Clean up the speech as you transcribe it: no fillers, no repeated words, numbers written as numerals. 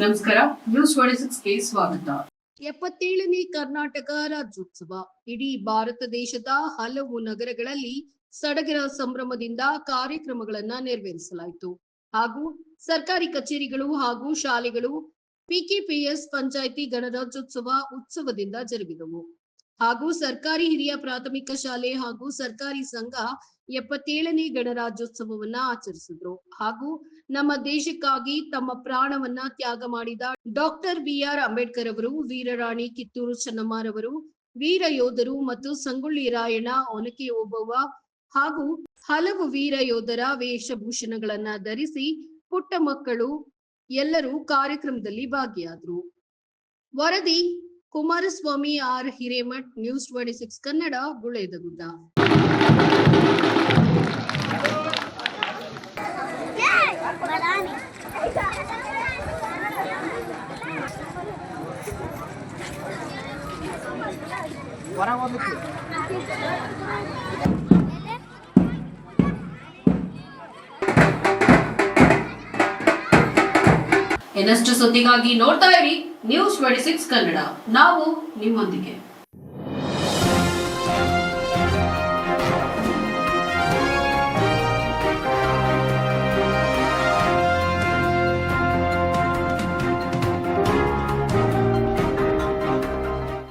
ನಮಸ್ಕಾರ, ನ್ಯೂಸ್ 26ಗೆ ಸ್ವಾಗತ. 77ನೇ ಕರ್ನಾಟಕ ರಾಜ್ಯೋತ್ಸವ ಇಡೀ ಭಾರತ ದೇಶದ ಹಲವು ನಗರಗಳಲ್ಲಿ ಸಡಗರ ಸಂಭ್ರಮದಿಂದ ಕಾರ್ಯಕ್ರಮಗಳನ್ನ ನೆರವೇರಿಸಲಾಯಿತು. ಹಾಗೂ ಸರ್ಕಾರಿ ಕಚೇರಿಗಳು ಹಾಗೂ ಶಾಲೆಗಳು ಪಿಕೆಪಿಎಸ್ ಪಂಚಾಯಿತಿ ಗಣರಾಜ್ಯೋತ್ಸವ ಉತ್ಸವದಿಂದ ಜರುಗಿದವು. ಹಾಗೂ ಸರ್ಕಾರಿ ಹಿರಿಯ ಪ್ರಾಥಮಿಕ ಶಾಲೆ ಹಾಗೂ ಸರ್ಕಾರಿ ಸಂಘ 77ನೇ ಗಣರಾಜ್ಯೋತ್ಸವವನ್ನ ಆಚರಿಸಿದ್ರು. ಹಾಗೂ ನಮ್ಮ ದೇಶಕ್ಕಾಗಿ ತಮ್ಮ ಪ್ರಾಣವನ್ನ ತ್ಯಾಗ ಮಾಡಿದ ಡಾಕ್ಟರ್ BR ಅಂಬೇಡ್ಕರ್ ಅವರು, ವೀರರಾಣಿ ಕಿತ್ತೂರು ಚೆನ್ನಮ್ಮರವರು, ವೀರ ಯೋಧರು ಮತ್ತು ಸಂಗೊಳ್ಳಿ ರಾಯಣ್ಣ, ಒನಕೆ ಓಬವ್ವ ಹಾಗೂ ಹಲವು ವೀರ ಯೋಧರ ವೇಷಭೂಷಣಗಳನ್ನ ಧರಿಸಿ ಪುಟ್ಟ ಮಕ್ಕಳು ಎಲ್ಲರೂ ಕಾರ್ಯಕ್ರಮದಲ್ಲಿ ಭಾಗಿಯಾದರು. ವರದಿ ಕುಮಾರಸ್ವಾಮಿ R. ಹಿರೇಮಠ್, ನ್ಯೂಸ್ 26 ಕನ್ನಡ, ಗುಳೇದಗುಡ್ಡ. ಇನ್ನಷ್ಟು ಸುದ್ದಿಗಾಗಿ ನೋಡ್ತಾ ಇರಿ ನ್ಯೂಸ್ 26 ಕನ್ನಡ. ನಾವು ನಿಮ್ಮೊಂದಿಗೆ.